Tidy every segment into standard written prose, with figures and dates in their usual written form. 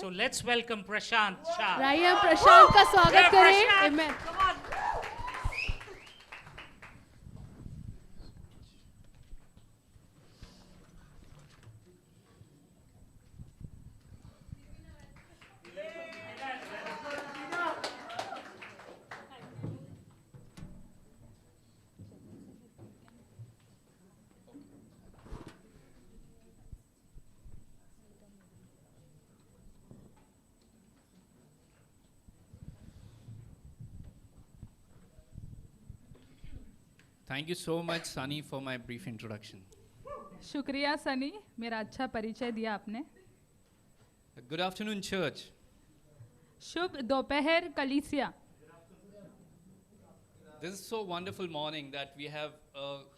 So let's welcome Prashant Shah. आइए हम प्रशांत का स्वागत Yeah, करें। Prashant, Amen. come on. Thank you so much, Sunny, for my brief introduction. शुक्रिया सनी, मेरा अच्छा परिचय दिया आपने। Good afternoon, church. शुभ दोपहर कलीसिया। This is so wonderful morning that we have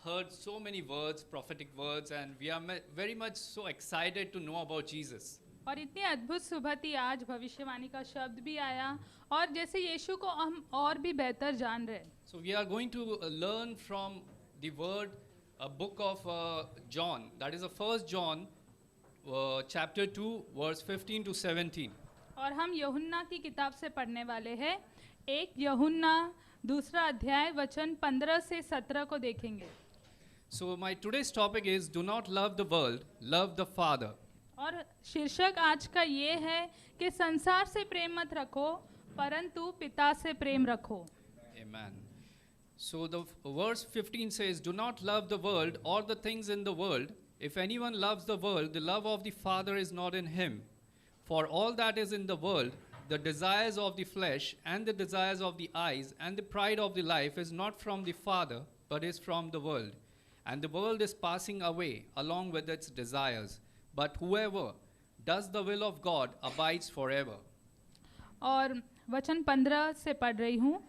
heard so many words, prophetic words, and we are very much so excited to know about Jesus. और इतनी अद्भुत सुबह थी आज, भविष्यवाणी का शब्द भी आया और जैसे यीशु को हम और भी बेहतर जान रहे। So we are going to learn from the word, a book of John. That is the first John, chapter 2, verse 15 to 17. और हम यूहन्ना की किताब से पढ़ने वाले हैं। एक यूहन्ना दूसरा अध्याय वचन 15 से 17 को देखेंगे। So my today's topic is, do not love the world, love the Father. और शीर्षक आज का ये है कि संसार से प्रेम मत रखो परंतु पिता से प्रेम रखो। Amen. So the verse 15 says, do not love the world or the things in the world. If anyone loves the world, the love of the Father is not in him. For all that is in the world, the desires of the flesh and the desires of the eyes and the pride of the life is not from the Father, but is from the world. And the world is passing away along with its desires. But whoever does the will of God abides forever. और वचन 15 से पढ़ रही हूँ।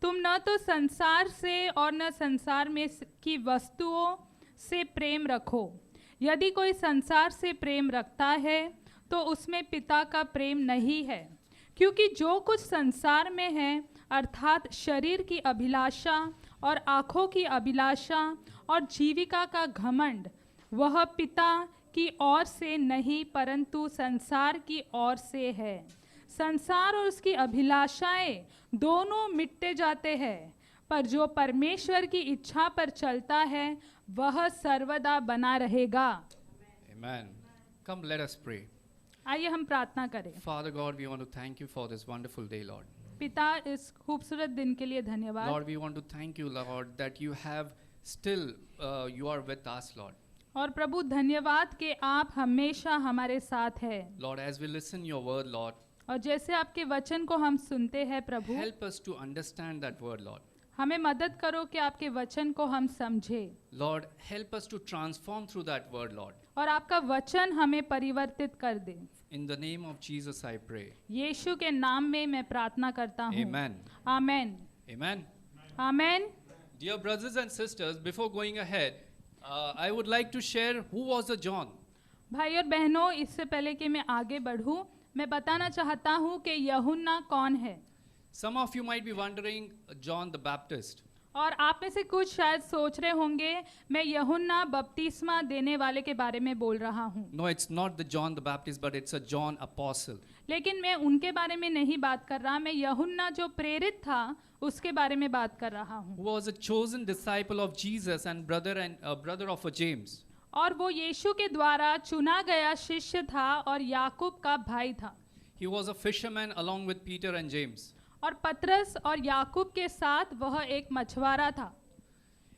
तुम न तो संसार से और न संसार में की वस्तुओं से प्रेम रखो। यदि कोई संसार से प्रेम रखता है तो उसमें पिता का प्रेम नहीं है, क्योंकि जो कुछ संसार में है अर्थात शरीर की अभिलाषा और आँखों की अभिलाषा और जीविका का घमंड, वह पिता की ओर से नहीं परंतु संसार की ओर से है। संसार और उसकी अभिलाषाएं दोनों मिटते जाते हैं, पर जो परमेश्वर की इच्छा पर चलता है वह सर्वदा बना रहेगा। Amen. Come, let us pray. आइए हम प्रार्थना करें। Father God, we want to thank you for this wonderful day, Lord. पिता, इस खूबसूरत दिन के लिए धन्यवाद। Lord, we want to thank you, Lord, that you have still, you are with us, Lord. और प्रभु धन्यवाद कि आप हमेशा हमारे साथ हैं। Lord, as we listen your word, Lord, और जैसे आपके वचन को हम सुनते हैं प्रभु, help us to understand that word, Lord. हमें मदद करो कि आपके वचन को हम समझें। Lord, help us to transform through that word, Lord. और आपका वचन हमें परिवर्तित कर दे। In the name of Jesus, I pray. यीशु के नाम में मैं प्रार्थना करता हूँ। Amen. Amen. Amen. Amen. Dear brothers and sisters, before going ahead, I would like to share who was the John. भाई और बहनों, इससे पहले कि मैं आगे बढ़ूँ, मैं बताना चाहता हूँ कि यूहन्ना कौन है। Some of you might be wondering, John the Baptist. और आप में से कुछ शायद सोच रहे होंगे मैं यूहन्ना बपतिस्मा देने वाले के बारे में बोल रहा हूँ। No, it's not the John the Baptist, but it's a John apostle. लेकिन मैं उनके बारे में नहीं बात कर रहा, मैं यूहन्ना जो प्रेरित था उसके बारे में बात कर रहा हूँ। Who was a chosen disciple of Jesus and brother of James. और वो यीशु के द्वारा चुना गया शिष्य था और याकूब का भाई था। He was a fisherman along with Peter and James. और पतरस और याकूब के साथ वह एक मछुआरा था।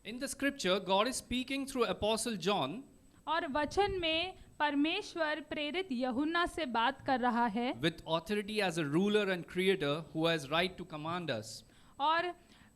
In the scripture, God is speaking through Apostle John. और वचन में परमेश्वर प्रेरित यूहन्ना से बात कर रहा है। With authority as a ruler and creator who has right to command us. और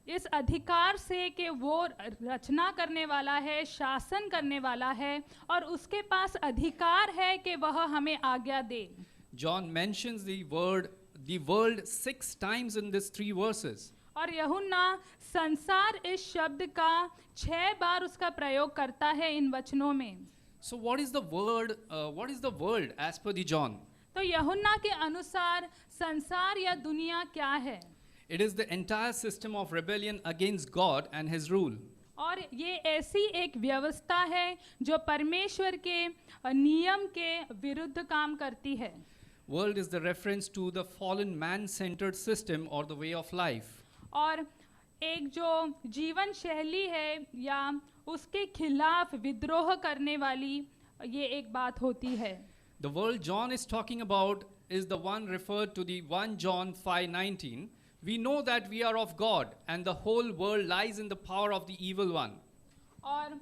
इस अधिकार से कि वो रचना करने वाला है, शासन करने वाला है और उसके पास अधिकार है कि वह हमें आज्ञा दे। John mentions the world 6 times in these 3 verses. और यूहन्ना संसार इस शब्द का 6 बार उसका प्रयोग करता है इन वचनों में। So what is the world as per the John? तो यूहन्ना के अनुसार संसार या दुनिया क्या है? It is the entire system of rebellion against God and his rule. और ये ऐसी एक व्यवस्था है जो परमेश्वर के नियम के विरुद्ध काम करती है। World is the reference to the fallen man-centered system or the way of life. और एक जो जीवन शैली है या उसके खिलाफ विद्रोह करने वाली ये एक बात होती है. The world John is talking about is the one referred to the 1 John 5:19. We know that we are of God and the whole world lies in the power of the evil one. और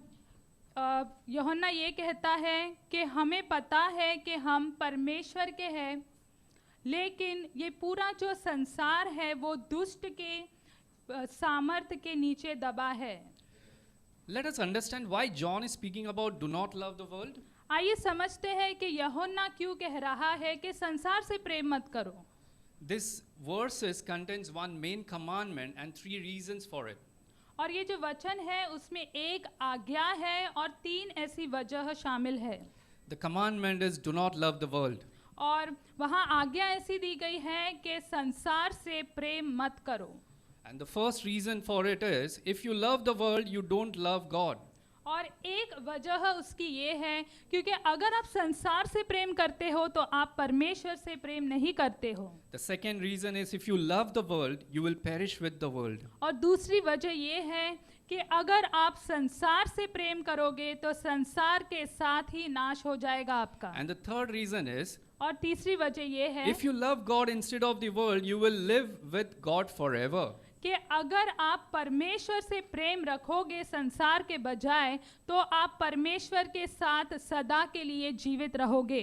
यूहन्ना ये कहता है कि हमें पता है कि हम परमेश्वर के हैं, लेकिन ये पूरा जो संसार है वो दुष्ट के सामर्थ्य के नीचे दबा है. Let us understand why John is speaking about do not love the world. आइए समझते हैं कि यूहन्ना क्यों कह रहा है कि संसार से प्रेम मत करो. This verses contains one main commandment and 3 reasons for it. और ये जो वचन है उसमें एक आज्ञा है और 3 ऐसी वजह शामिल है. The commandment is do not love the world. और वहाँ आज्ञा ऐसी दी गई है कि संसार से प्रेम मत करो. And the first reason for it is if you love the world, you don't love God. और एक वजह उसकी ये है क्योंकि अगर आप संसार से प्रेम करते हो तो आप परमेश्वर से प्रेम नहीं करते हो. The second reason is if you love the world, you will perish with the world. और दूसरी वजह ये है कि अगर आप संसार से प्रेम करोगे तो संसार के साथ ही नाश हो जाएगा आपका. And the third reason is और तीसरी वजह ये है if you love God instead of the world, you will live with God forever. कि अगर आप परमेश्वर से प्रेम रखोगे संसार के बजाय तो आप परमेश्वर के साथ सदा के लिए जीवित रहोगे.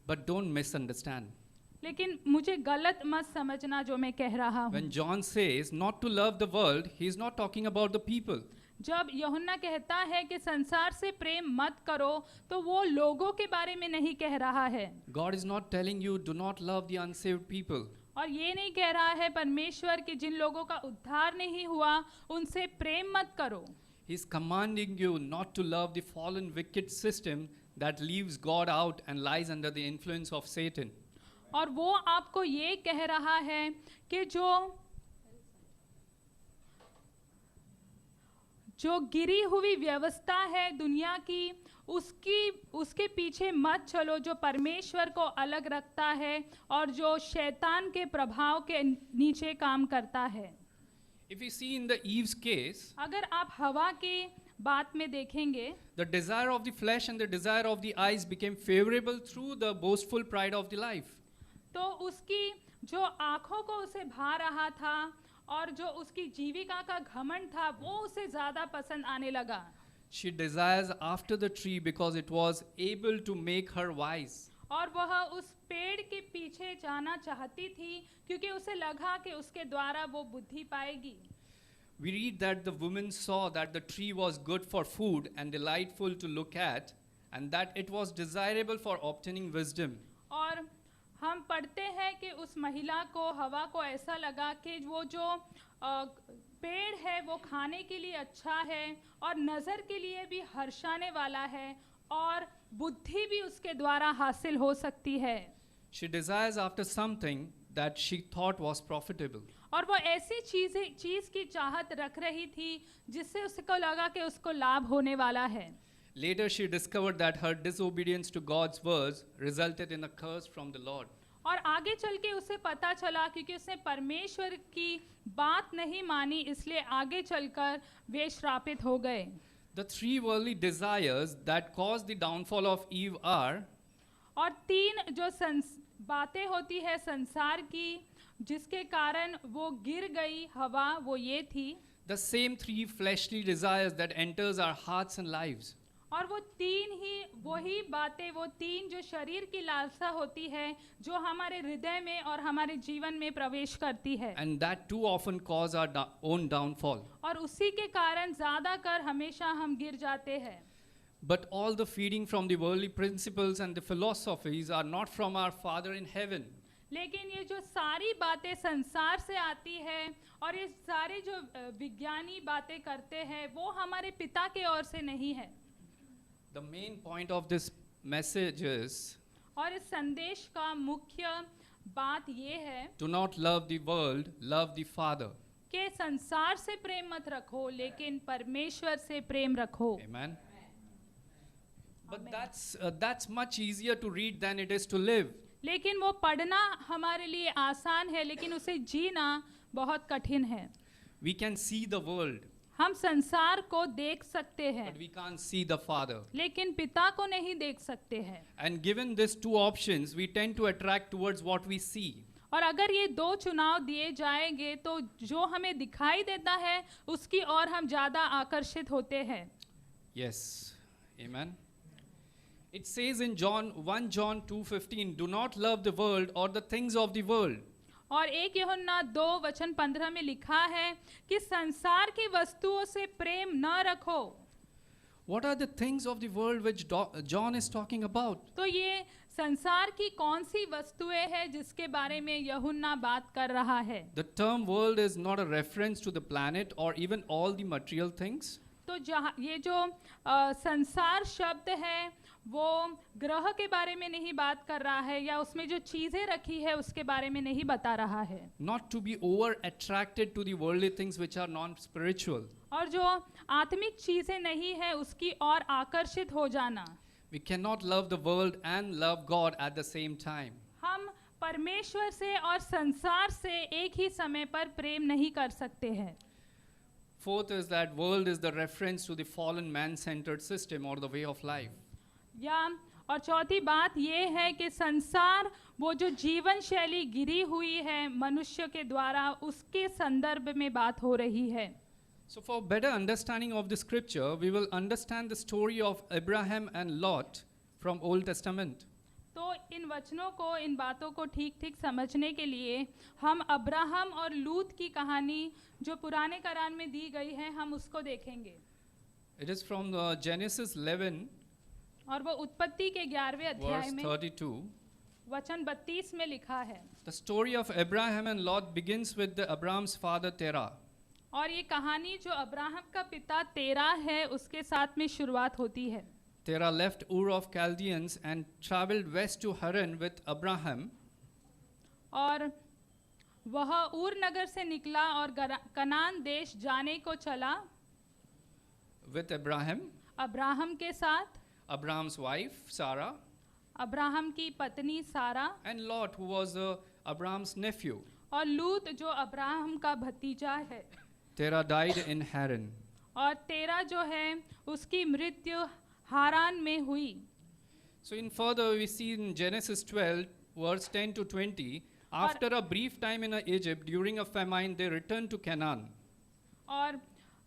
But don't misunderstand. लेकिन मुझे गलत मत समझना जो मैं कह रहा हूँ. When John says not to love the world, he is not talking about the people. जब यूहन्ना कहता है कि संसार से प्रेम मत करो तो वो लोगों के बारे में नहीं कह रहा है. God is not telling you do not love the unsaved people. और ये नहीं कह रहा है परमेश्वर कि जिन लोगों का उद्धार नहीं हुआ उनसे प्रेम मत करो. He is commanding you not to love the fallen wicked system that leaves God out and lies under the influence of Satan. और वो आपको ये कह रहा है कि जो गिरी हुई व्यवस्था है दुनिया की उसके पीछे मत चलो, जो परमेश्वर को अलग रखता है और जो शैतान के प्रभाव के नीचे काम करता है. If we see in the Eve's case, अगर आप हवा की बात में देखेंगे, the desire of the flesh and the desire of the eyes became favorable through the boastful pride of the life. तो उसकी जो आंखों को उसे भा रहा था और जो उसकी जीविका का घमंड था वो उसे ज्यादा पसंद आने लगा. She desires after the tree because it was able to make her wise. और वह उस पेड़ के पीछे जाना चाहती थी क्योंकि उसे लगा कि उसके द्वारा वो बुद्धि पाएगी. We read that the woman saw that the tree was good for food and delightful to look at, and that it was desirable for obtaining wisdom. और हम पढ़ते हैं कि उस महिला को हवा को ऐसा लगा कि वो जो पेड़ है वो खाने के लिए अच्छा है और नज़र के लिए भी हर्षाने वाला है और बुद्धि भी उसके द्वारा हासिल हो सकती है. She desires after something that she thought was profitable. और वो ऐसी चीज़ की चाहत रख रही थी जिससे उसको लगा कि उसको लाभ होने वाला है. Later she discovered that her disobedience to God's words resulted in a curse from the Lord. और आगे चल के उसे पता चला क्योंकि उसने परमेश्वर की बात नहीं मानी इसलिए आगे चलकर वे श्रापित हो गए. The 3 worldly desires that caused the downfall of Eve are और 3 जो बातें होती है संसार की जिसके कारण वो गिर गई हवा, वो ये थी the same 3 fleshly desires that enters our hearts and lives. और वो 3 ही वही बातें, वो 3 जो शरीर की लालसा होती है जो हमारे हृदय में और हमारे जीवन में प्रवेश करती है. And that too often cause our own downfall. और उसी के कारण ज़्यादा कर हमेशा हम गिर जाते हैं. But all the feeding from the worldly principles and the philosophies are not from our Father in heaven. लेकिन ये जो सारी बातें संसार से आती है और ये सारे जो विज्ञानी बातें करते हैं वो हमारे पिता के ओर से नहीं है. The main point of this message is और इस संदेश का मुख्य बात ये है do not love the world, love the Father. कि संसार से प्रेम मत रखो लेकिन परमेश्वर से प्रेम रखो. Amen. But that's much easier to read than it is to live. लेकिन वो पढ़ना हमारे लिए आसान है, लेकिन उसे जीना बहुत कठिन है। We can see the world, हम संसार को देख सकते हैं, but we can't see the Father. लेकिन पिता को नहीं देख सकते हैं। And given these two options, we tend to attract towards what we see. और अगर ये दो चुनाव दिए जाएंगे तो जो हमें दिखाई देता है उसकी ओर हम ज़्यादा आकर्षित होते हैं। Yes. Amen. It says in 1 John 2:15, do not love the world or the things of the world. और 1 यूहन्ना 2:15 में लिखा है कि संसार की वस्तुओं से प्रेम न रखो। What are the things of the world which John is talking about? तो ये संसार की कौन सी वस्तुएं हैं जिसके बारे में यूहन्ना बात कर रहा है? The term world is not a reference to the planet or even all the material things. तो जहाँ ये जो संसार शब्द है वो ग्रह के बारे में नहीं बात कर रहा है या उसमें जो चीजें रखी है उसके बारे में नहीं बता रहा है। Not to be over attracted to the worldly things which are non-spiritual. और जो आत्मिक चीजें नहीं है उसकी ओर आकर्षित हो जाना। We cannot love the world and love God at the same time. हम परमेश्वर से और संसार से एक ही समय पर प्रेम नहीं कर सकते हैं। Fourth is that world is the reference to the fallen man-centered system or the way of life. या और चौथी बात ये है कि संसार वो जो जीवन शैली गिरी हुई है मनुष्य के द्वारा उसके संदर्भ में बात हो रही है। So for better understanding of the scripture, we will understand the story of Abraham and Lot from Old Testament. तो इन वचनों को, इन बातों को ठीक ठीक समझने के लिए हम अब्राहम और लूत की कहानी जो पुराने करार में दी गई है हम उसको देखेंगे। It is from Genesis 11, और वो उत्पत्ति के 11वें अध्याय verse में 32. वचन 32 में लिखा है। The story of Abraham and Lot begins with Abraham's father Terah. और ये कहानी जो अब्राहम का पिता तेरा है उसके साथ में शुरुआत होती है। Terah left Ur of Chaldeans and traveled west to Haran with Abraham. और वह ऊर नगर से निकला और कनान देश जाने को चला With Abraham, अब्राहम के साथ, Abraham's wife Sarah, अब्राहम की पत्नी सारा and Lot, who was Abraham's nephew. और लूत जो अब्राहम का भतीजा है। Terah died in Haran. और तेरा जो है उसकी मृत्यु हारान में हुई। So in further we see in Genesis 12 verse 10 to 20, after a brief time in Egypt during a famine they returned to Canaan. और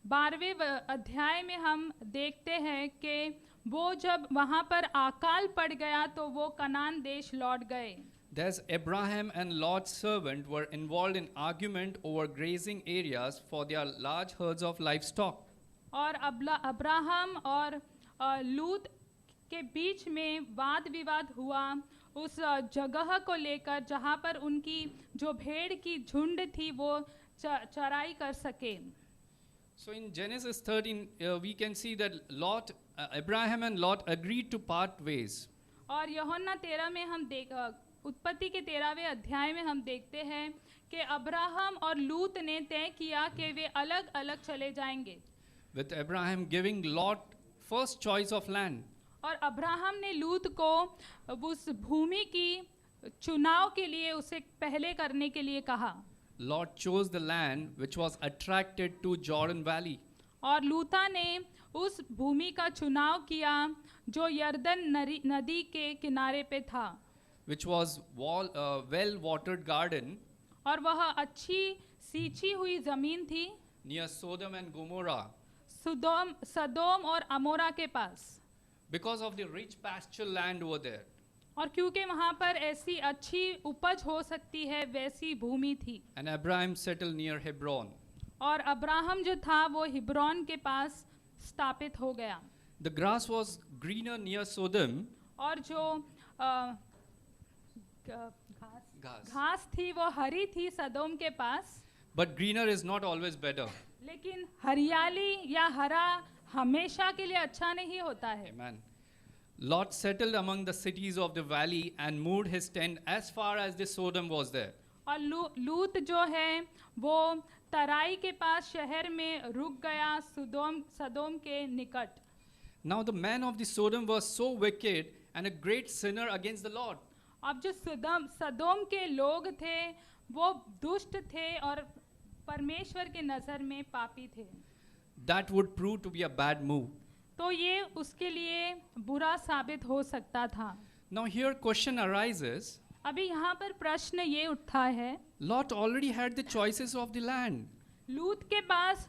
12वें अध्याय में हम देखते हैं कि वो जब वहाँ पर अकाल पड़ गया तो वो कनान देश लौट गए। Thus Abraham and Lot's servant were involved in argument over grazing areas for their large herds of livestock. और अब्राहम और लूत के बीच में वाद विवाद हुआ उस जगह को लेकर जहाँ पर उनकी जो भेड़ की झुंड थी वो चराई कर सके। So in Genesis 13 we can see that Abraham and Lot agreed to part ways. और यूहन्ना 13 में हम उत्पत्ति के 13वें अध्याय में हम देखते हैं कि अब्राहम और लूत ने तय किया कि वे अलग अलग चले जाएंगे। With Abraham giving Lot first choice of land. और अब्राहम ने लूत को उस भूमि की चुनाव के लिए उसे पहले करने के लिए कहा। Lot chose the land which was attracted to Jordan Valley. और लूता ने उस भूमि का चुनाव किया जो यर्दन नदी के किनारे पे था। Which was well-watered garden. और वह अच्छी सींची हुई जमीन थी। Near Sodom and Gomorrah. सदोम और अमोरा के पास। Because of the rich pasture land over there. और क्योंकि वहाँ पर ऐसी अच्छी उपज हो सकती है वैसी भूमि थी। And Abraham settled near Hebron. और अब्राहम जो था वो हिब्रोन के पास स्थापित हो गया। The grass was greener near Sodom. और जो घास थी वो हरी थी सदोम के पास। But greener is not always better. लेकिन हरियाली या हरा हमेशा के लिए अच्छा नहीं होता है। Amen. Lot settled among the cities of the valley and moved his tent as far as the Sodom was there. और लूत जो है वो तराई के पास शहर में रुक गया सदोम के निकट। Now the man of the Sodom was so wicked and a great sinner against the Lord. अब जो सदोम के लोग थे वो दुष्ट थे और परमेश्वर के नज़र में पापी थे, that would prove to be a bad move. तो ये उसके लिए बुरा साबित हो सकता था। Now here question arises, अभी यहाँ पर प्रश्न ये उठता है, Lot already had the choices of the land. लूत के पास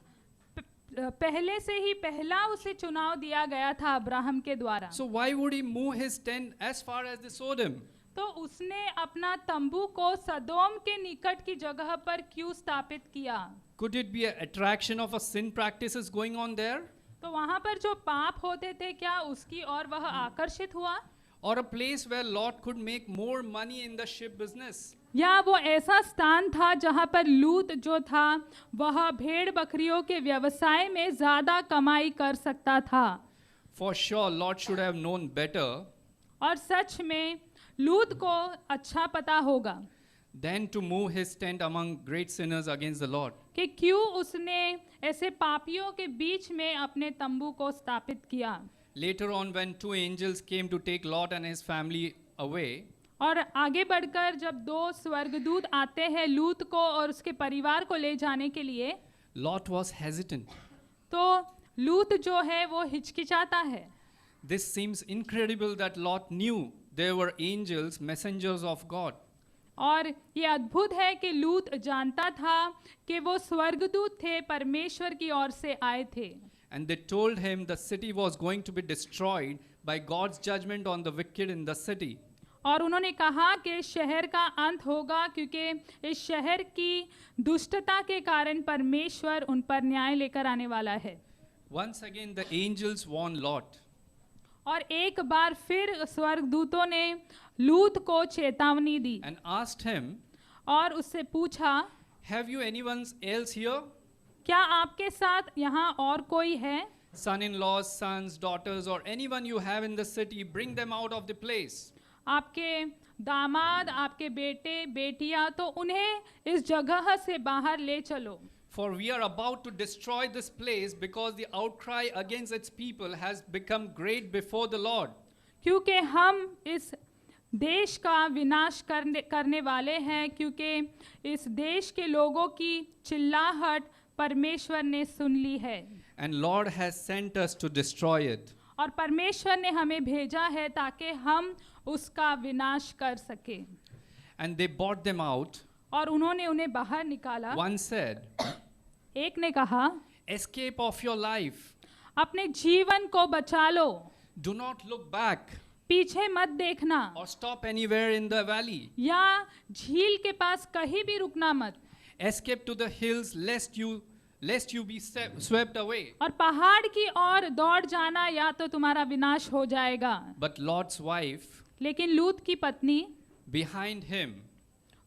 पहले से ही पहला उसे चुनाव दिया गया था अब्राहम के द्वारा, So why would he move his tent as far as the Sodom? तो उसने अपना तंबू को सदोम के निकट की जगह पर क्यों स्थापित किया? Could it be an attraction of a sin practices going on there? तो वहाँ पर जो पाप होते थे क्या उसकी ओर वह आकर्षित हुआ, Or a place where Lot could make more money in the ship business? या वो ऐसा स्थान था जहाँ पर लूत जो था वह भेड़ बकरियों के व्यवसाय में ज्यादा कमाई कर सकता था? For sure, Lot should have known better और सच में लूत को अच्छा पता होगा than to move his tent among great sinners against the Lord. कि क्यों उसने ऐसे पापियों के बीच में अपने तंबू को स्थापित किया। Later on, when two angels came to take Lot and his family away, और आगे बढ़कर जब दो स्वर्गदूत आते हैं लूत को और उसके परिवार को ले जाने के लिए, Lot was hesitant. तो लूत जो है वो हिचकिचाता है। This seems incredible that Lot knew there were angels, messengers of God. और ये अद्भुत है कि लूत जानता था कि वो स्वर्गदूत थे, परमेश्वर की ओर से आए थे। And they told him the city was going to be destroyed by God's judgment on the wicked in the city. और उन्होंने कहा कि शहर का अंत होगा क्योंकि इस शहर की दुष्टता के कारण परमेश्वर उन पर न्याय लेकर आने वाला है। Once again, the angels warned Lot. और एक बार फिर स्वर्गदूतों ने लूत को चेतावनी दी And asked him, और उससे पूछा, Have you anyone else here? क्या आपके साथ यहाँ और कोई है? Son-in-laws, sons, daughters, or anyone you have in the city, bring them out of the place. आपके दामाद, आपके बेटे बेटियां, तो उन्हें इस जगह से बाहर ले चलो। For we are about to destroy this place because the outcry against its people has become great before the Lord. क्योंकि हम इस देश का विनाश करने वाले हैं, क्योंकि इस देश के लोगों की चिल्लाहट परमेश्वर ने सुन ली है। And Lord has sent us to destroy it. और परमेश्वर ने हमें भेजा है ताकि हम उसका विनाश कर सके। And they brought them out. और उन्होंने उन्हें बाहर निकाला। One said, एक ने कहा, Escape of your life. अपने जीवन को बचा लो, Do not look back पीछे मत देखना, or stop anywhere in the valley. या झील के पास कहीं भी रुकना मत। Escape to the hills lest you be swept away. और पहाड़ की ओर दौड़ जाना या तो तुम्हारा विनाश हो जाएगा। But Lot's wife, लेकिन लूत की पत्नी behind him,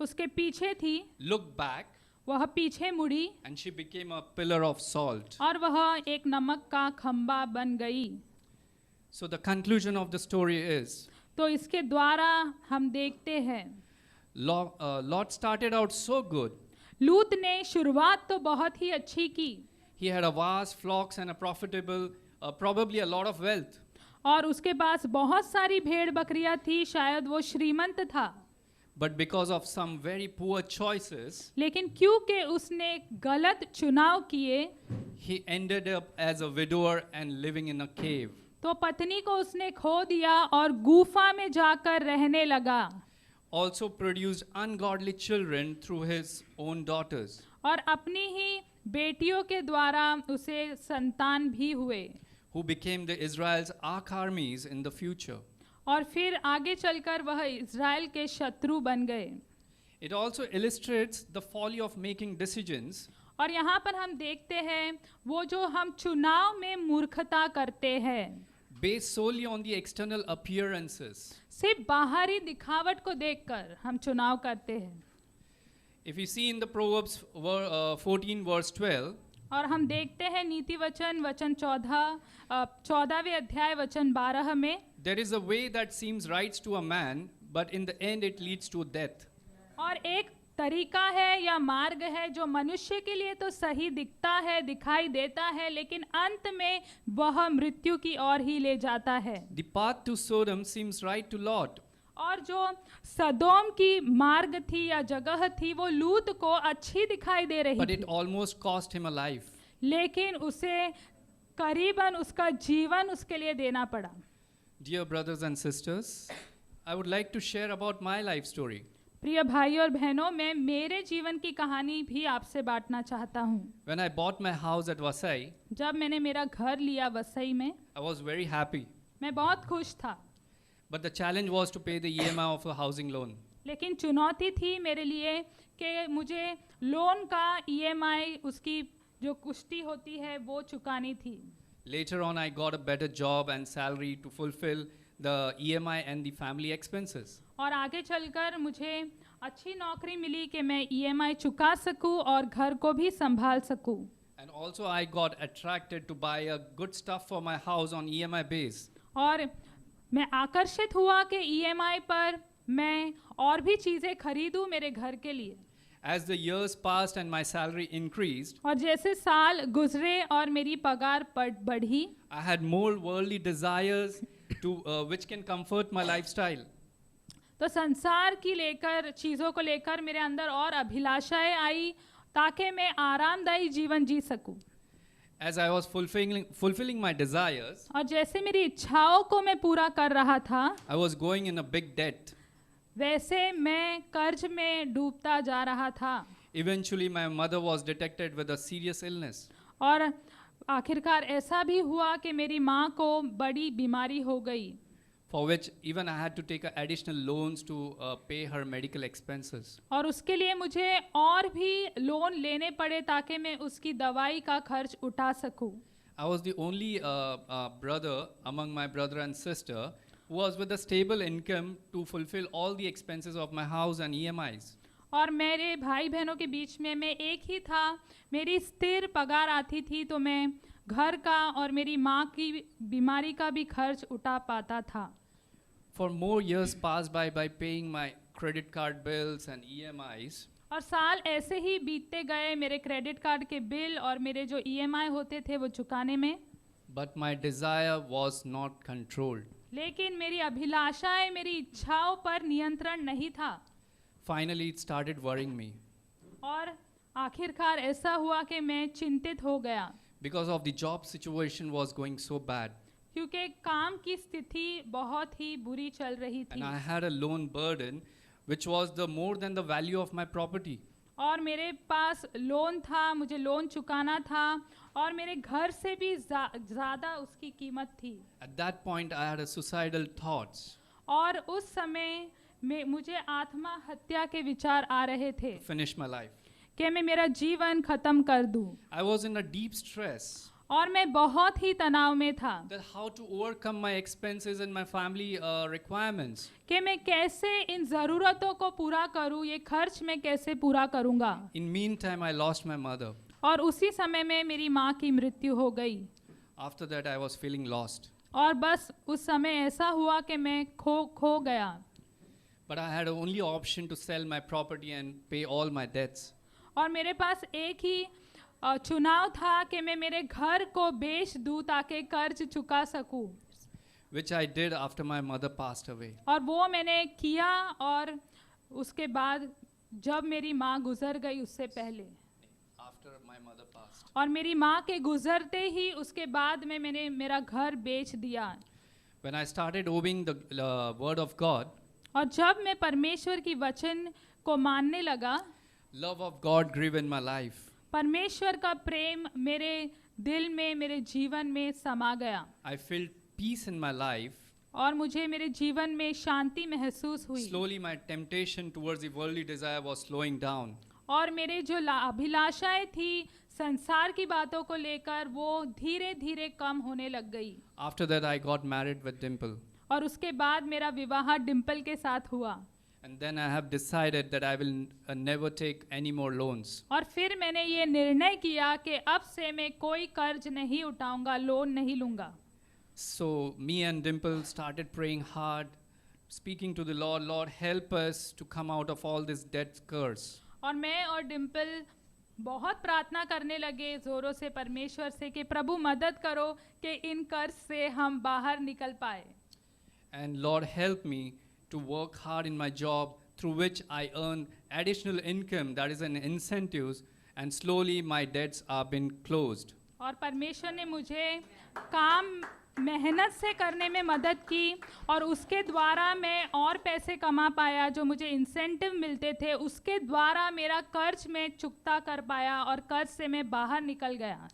उसके पीछे थी, looked back वह पीछे मुड़ी and she became a pillar of salt. और वह एक नमक का खंबा बन गई। So the conclusion of the story is, तो इसके द्वारा हम देखते हैं Lot started out so good. लूत ने शुरुआत तो बहुत ही अच्छी की, He had a vast flocks and a profitable, probably a lot of wealth. और उसके पास बहुत सारी भेड़ बकरियां थी, शायद वो श्रीमंत था। But because of some very poor choices, लेकिन क्योंकि उसने गलत चुनाव किए, he ended up as a widower and living in a cave. तो पत्नी को उसने खो दिया और गुफा में जाकर रहने लगा। Also produced ungodly children through his own daughters. और अपनी ही बेटियों के द्वारा उसे संतान भी हुए, Who became the Israel's arch armies in the future. और फिर आगे चलकर वह इज़राइल के शत्रु बन गए। It also illustrates the folly of making decisions और यहाँ पर हम देखते हैं वो जो हम चुनाव में मूर्खता करते हैं, based solely on the external appearances. सिर्फ बाहरी दिखावट को देखकर हम चुनाव करते हैं। If you see in the Proverbs 14 verse 12, और हम देखते हैं नीति वचन 14वें अध्याय वचन 12 में, there is a way that seems right to a man, but in the end it leads to death. और एक तरीका है या मार्ग है जो मनुष्य के लिए तो सही दिखता है, दिखाई देता है, लेकिन अंत में वह मृत्यु की ओर ही ले जाता है। The path to Sodom seems right to Lot, और जो सदोम की मार्ग थी या जगह थी वो लूत को अच्छी दिखाई दे रही but थी, it almost cost him a life. लेकिन उसे करीबन उसका जीवन उसके लिए देना पड़ा। Dear brothers and sisters, I would like to share about my life story. प्रिय भाई और बहनों, मैं मेरे जीवन की कहानी भी आपसे बांटना चाहता हूँ। When I bought my house at Vasai, जब मैंने मेरा घर लिया वसई में, I was very happy. मैं बहुत खुश था, But the challenge was to pay the EMI of a housing loan. लेकिन चुनौती थी मेरे लिए कि मुझे लोन का ईएमआई, उसकी जो कुश्ती होती है वो चुकानी थी। Later on, I got a better job and salary to fulfill the EMI and the family expenses. और आगे चलकर मुझे अच्छी नौकरी मिली कि मैं ईएमआई चुका सकूं और घर को भी संभाल सकूं। And also, I got attracted to buy a good stuff for my house on EMI base. और मैं आकर्षित हुआ कि ईएमआई पर मैं और भी चीज़ें खरीदूं मेरे घर के लिए। As the years passed and my salary increased, और जैसे साल गुजरे और मेरी पगार बढ़ी, I had more worldly desires to which can comfort my lifestyle. तो संसार की लेकर चीज़ों को लेकर मेरे अंदर और अभिलाषाएं आई ताकि मैं आरामदायी जीवन जी सकूं। As I was fulfilling my desires, और जैसे मेरी इच्छाओं को मैं पूरा कर रहा था, I was going in a big debt. वैसे मैं कर्ज में डूबता जा रहा था। Eventually, my mother was detected with a serious illness. और आखिरकार ऐसा भी हुआ कि मेरी माँ को बड़ी बीमारी हो गई, For which even I had to take additional loans to pay her medical expenses. और उसके लिए मुझे और भी लोन लेने पड़े ताकि मैं उसकी दवाई का खर्च उठा सकूं। I was the only brother among my brother and sister who was with a stable income to fulfill all the expenses of my house and EMIs. और मेरे भाई बहनों के बीच में मैं एक ही था, मेरी स्थिर पगार आती थी तो मैं घर का और मेरी माँ की बीमारी का भी खर्च उठा पाता था। For more years passed by paying my credit card bills and EMIs. और साल ऐसे ही बीतते गए मेरे क्रेडिट कार्ड के बिल और मेरे जो ईएमआई होते थे वो चुकाने में, But my desire was not controlled. लेकिन मेरी अभिलाषाएं, मेरी इच्छाओं पर नियंत्रण नहीं था। Finally, it started worrying me. और आखिरकार ऐसा हुआ कि मैं चिंतित हो गया, Because of the job situation was going so bad. क्योंकि काम की स्थिति बहुत ही बुरी चल रही And थी I had a loan burden which was the more than the value of my property. और मेरे पास लोन था, मुझे लोन चुकाना था और मेरे घर से भी ज़्यादा उसकी कीमत थी। At that point, I had a suicidal thoughts. और उस समय मुझे आत्महत्या के विचार आ रहे थे To finish my life. कि मैं मेरा जीवन खत्म कर दूं, I was in a deep stress और मैं बहुत ही तनाव में था that how to overcome my expenses and my family requirements. कि मैं कैसे इन ज़रूरतों को पूरा करूं, ये खर्च मैं कैसे पूरा करूंगा। In meantime, I lost my mother. और उसी समय में मेरी माँ की मृत्यु हो गई After that, I was feeling lost. और बस उस समय ऐसा हुआ कि मैं खो गया। But I had only option to sell my property and pay all my debts. और मेरे पास एक ही चुनाव था कि मैं मेरे घर को बेच दूं ताकि कर्ज चुका सकूं, Which I did after my mother passed away. और वो मैंने किया। और उसके बाद जब मेरी माँ गुजर गई उससे पहले, After my mother passed. और मेरी माँ के गुजरते ही उसके बाद में मैंने मेरा घर बेच दिया। When I started obeying the word of God, और जब मैं परमेश्वर की वचन को मानने लगा, love of God grew in my life. परमेश्वर का प्रेम मेरे दिल में, मेरे जीवन में समा गया I felt peace in my life. और मुझे मेरे जीवन में शांति महसूस हुई। Slowly, my temptation towards the worldly desire was slowing down. और मेरे जो अभिलाषाएं थी संसार की बातों को लेकर, वो धीरे धीरे कम होने लग गई। After that, I got married with Dimple. और उसके बाद मेरा विवाह डिम्पल के साथ हुआ। And then I have decided that I will never take any more loans. और फिर मैंने ये निर्णय किया कि अब से मैं कोई कर्ज नहीं उठाऊंगा, लोन नहीं लूंगा। So me and Dimple started praying hard, speaking to the Lord, Lord, help us to come out of all this debt curse. और मैं और डिम्पल बहुत प्रार्थना करने लगे जोरों से परमेश्वर से कि प्रभु मदद करो कि इन कर्ज से हम बाहर निकल पाए। And Lord, help me to work hard in my job, through which I earn additional income, that is an incentives, and slowly my debts are being closed. और परमेश्वर ने मुझे काम मेहनत से करने में मदद की और उसके द्वारा मैं और पैसे कमा पाया, जो मुझे इंसेंटिव मिलते थे उसके द्वारा मेरा कर्ज मैं चुकता कर पाया और कर्ज से मैं बाहर निकल गया.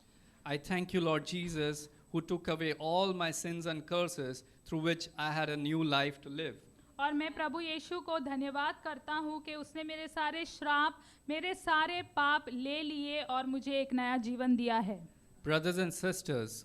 I thank you, Lord Jesus, who took away all my sins and curses, through which I had a new life to live. और मैं प्रभु यीशु को धन्यवाद करता हूँ कि उसने मेरे सारे श्राप, मेरे सारे पाप ले लिए और मुझे एक नया जीवन दिया है. Brothers and sisters,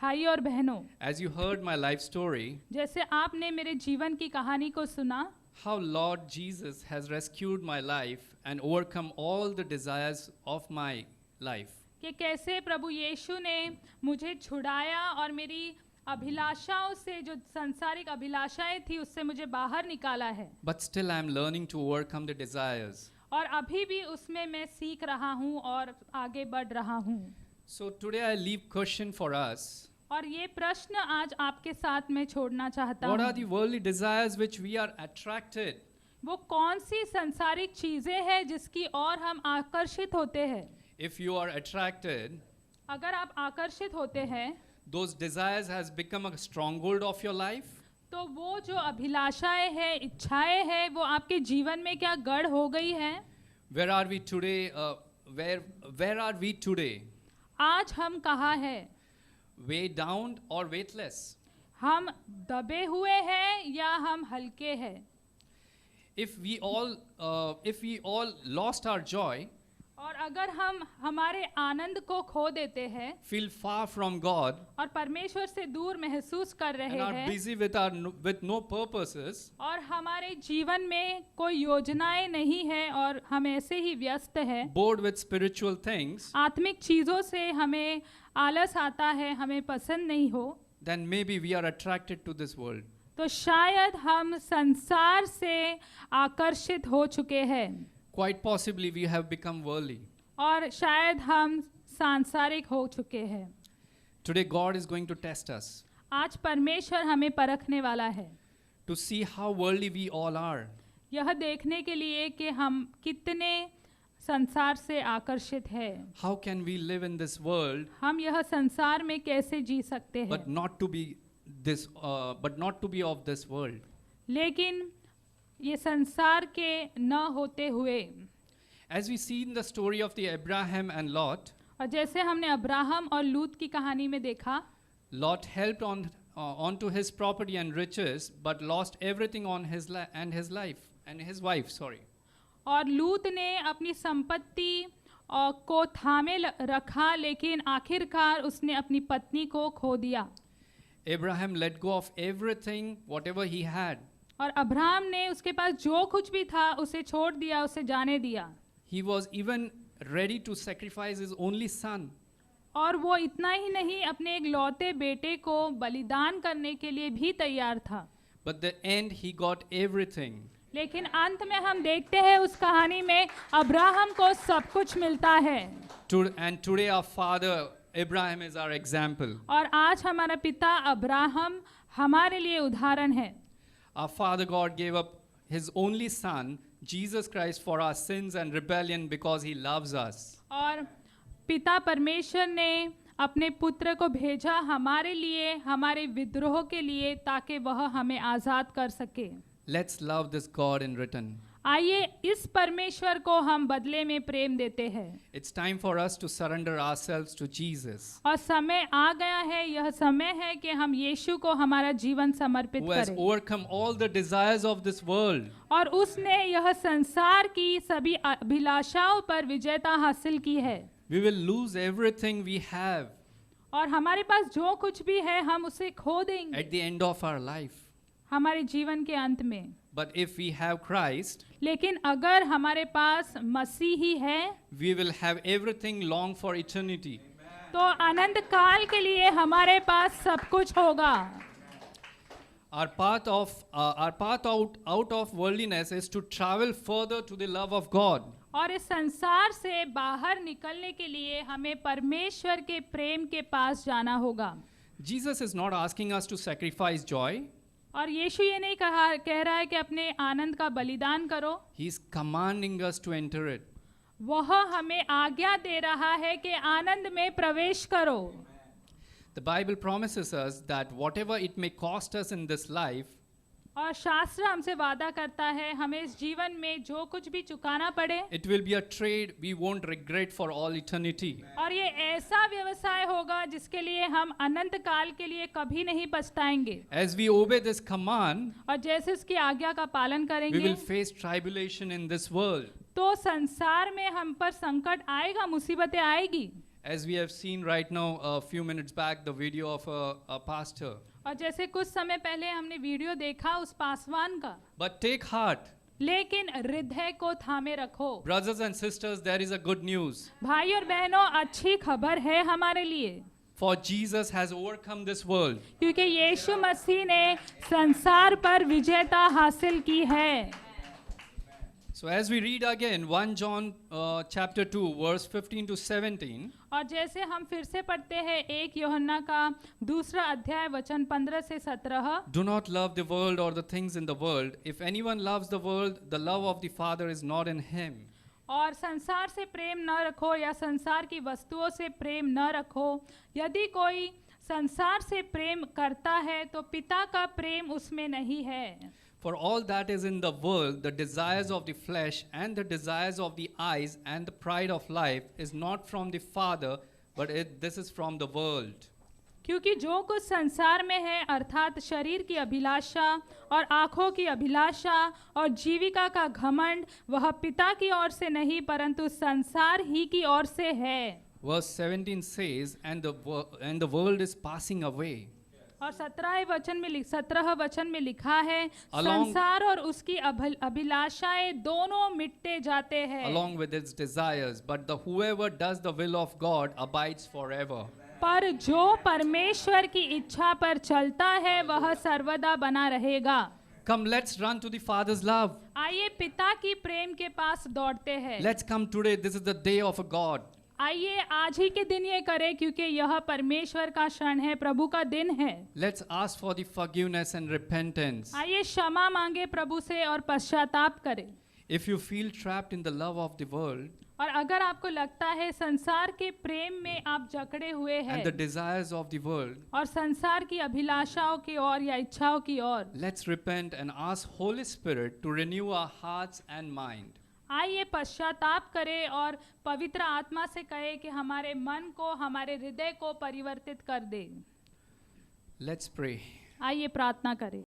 भाई और बहनों, as you heard my life story, जैसे आपने मेरे जीवन की कहानी को सुना, how Lord Jesus has rescued my life and overcome all the desires of my life. कि कैसे प्रभु यीशु ने मुझे छुड़ाया और मेरी अभिलाषाओं से, जो सांसारिक अभिलाषाएं थी, उससे मुझे बाहर निकाला है. But still I am learning to overcome the desires. और अभी भी उसमें मैं सीख रहा हूँ और आगे बढ़ रहा हूँ. So today I leave question for us. और ये प्रश्न आज आपके साथ मैं छोड़ना चाहता What are हूँ. the worldly desires which we are attracted? वो कौन सी सांसारिक चीजें हैं जिसकी ओर हम आकर्षित होते हैं. If you are attracted, अगर आप आकर्षित होते हैं those desires has become a stronghold of your life. तो वो जो अभिलाषाएं हैं, इच्छाएं हैं, वो आपके जीवन में क्या गढ़ हो गई हैं. Where are we today? Where are we today? आज हम कहाँ हैं? Way down or weightless? हम दबे हुए हैं या हम हल्के हैं. If we all lost our joy, और अगर हम हमारे आनंद को खो देते हैं feel far from God, और परमेश्वर से दूर महसूस कर रहे and are हैं busy with no purposes, और हमारे जीवन में कोई योजनाएं नहीं है और हम ऐसे ही व्यस्त हैं, bored with spiritual things, आत्मिक चीजों से हमें आलस आता है, हमें पसंद नहीं हो, then maybe we are attracted to this world. तो शायद हम संसार से आकर्षित हो चुके हैं Quite possibly we have become worldly. और शायद हम सांसारिक हो चुके हैं. Today God is going to test us आज परमेश्वर हमें परखने वाला है, to see how worldly we all are. यह देखने के लिए कि हम कितने संसार से आकर्षित हैं. How can we live in this world हम यह संसार में कैसे जी सकते हैं, but not to be of this world. लेकिन ये संसार के न होते हुए. As we see in the story of the Abraham and Lot, और जैसे हमने अब्राहम और लूत की कहानी में देखा, Lot helped onto his property and riches, but lost everything on his life and his wife. Sorry. और लूत ने अपनी संपत्ति को थामे रखा, लेकिन आखिरकार उसने अपनी पत्नी को खो दिया. Abraham let go of everything, whatever he had. और अब्राहम ने उसके पास जो कुछ भी था उसे छोड़ दिया, उसे जाने दिया. He was even ready to sacrifice his only son. और वो इतना ही नहीं, अपने एक लौते बेटे को बलिदान करने के लिए भी तैयार था. But the end he got everything. लेकिन अंत में हम देखते हैं उस कहानी में अब्राहम को सब कुछ मिलता है. And today our father Abraham is our example. और आज हमारा पिता अब्राहम हमारे लिए उदाहरण है. Our Father God gave up His only Son, Jesus Christ, for our sins and rebellion because He loves us. और पिता परमेश्वर ने अपने पुत्र को भेजा हमारे लिए, हमारे विद्रोह के लिए, ताकि वह हमें आज़ाद कर सके. Let's love this God in return. आइए इस परमेश्वर को हम बदले में प्रेम देते हैं. It's time for us to surrender ourselves to Jesus, और समय आ गया है, यह समय है कि हम यीशु को हमारा जीवन समर्पित who has करें. overcome all the desires of this world. और उसने यह संसार की सभी अभिलाषाओं पर विजेता हासिल की है. We will lose everything we have और हमारे पास जो कुछ भी है हम उसे खो देंगे at the end of our life. हमारे जीवन के अंत में. But if we have Christ, लेकिन अगर हमारे पास मसीह ही है, we will have everything long for eternity. तो अनंत काल के लिए हमारे पास सब कुछ होगा. Our path out of worldliness is to travel further to the love of God. और इस संसार से बाहर निकलने के लिए हमें परमेश्वर के प्रेम के पास जाना होगा. Jesus is not asking us to sacrifice joy. और यीशु ये नहीं कह रहा है कि अपने आनंद का बलिदान करो, He is commanding us to enter it. वह हमें आज्ञा दे रहा है कि आनंद में प्रवेश करो। The Bible promises us that whatever it may cost us in this life, और शास्त्र हमसे वादा करता है हमें इस जीवन में जो कुछ भी चुकाना पड़े, it will be a trade we won't regret for all eternity. और ये ऐसा व्यवसाय होगा जिसके लिए हम अनंत काल के लिए कभी नहीं पछताएंगे। As we obey this command, और जैसे उसकी आज्ञा का पालन we करेंगे will face tribulation in this world. तो संसार में हम पर संकट आएगा, मुसीबतें आएगी। As we have seen right now, a few minutes back, the video of a pastor. और जैसे कुछ समय पहले हमने वीडियो देखा उस पासवान का, But take heart, लेकिन हृदय को थामे रखो। brothers and sisters, there is a good news. भाई और बहनों, अच्छी खबर है हमारे लिए, For Jesus has overcome this world. क्योंकि यीशु मसीह ने संसार पर विजेता हासिल की है। So as we read again 1 John chapter 2 verse 15 to 17, और जैसे हम फिर से पढ़ते हैं 1 यूहन्ना का 2 अध्याय वचन 15 से 17, do not love the world or the things in the world. If anyone loves the world, the love of the Father is not in him. और संसार से प्रेम न रखो या संसार की वस्तुओं से प्रेम न रखो। यदि कोई संसार से प्रेम करता है तो पिता का प्रेम उसमें नहीं है। For all that is in the world, the desires of the flesh and the desires of the eyes and the pride of life is not from the Father, but this is from the world. क्योंकि जो कुछ संसार में है अर्थात शरीर की अभिलाषा और आँखों की अभिलाषा और जीविका का घमंड, वह पिता की ओर से नहीं परंतु संसार ही की ओर से है। Verse 17 says, and the world is passing away. और 17 वचन में लिखा है, Along- संसार और उसकी अभिलाषाएं दोनों मिटते जाते हैं, Along with its desires, but whoever does the will of God abides forever. पर जो परमेश्वर की इच्छा पर चलता है वह सर्वदा बना रहेगा। Come, let's run to the Father's love. आइए पिता की प्रेम के पास दौड़ते हैं। Let's come today. This is the day of a God. आइए आज ही के दिन ये करें क्योंकि यह परमेश्वर का क्षण है, प्रभु का दिन है। Let's ask for the forgiveness and repentance. आइए क्षमा मांगे प्रभु से और पश्चाताप करें। If you feel trapped in the love of the world और अगर आपको लगता है संसार के प्रेम में आप जकड़े हुए हैं and the desires of the world, और संसार की अभिलाषाओं की ओर या इच्छाओं की ओर, let's repent and ask Holy Spirit to renew our hearts and mind. आइए पश्चाताप करें और पवित्र आत्मा से कहे कि हमारे मन को, हमारे हृदय को परिवर्तित कर दे। Let's pray. आइए प्रार्थना करें।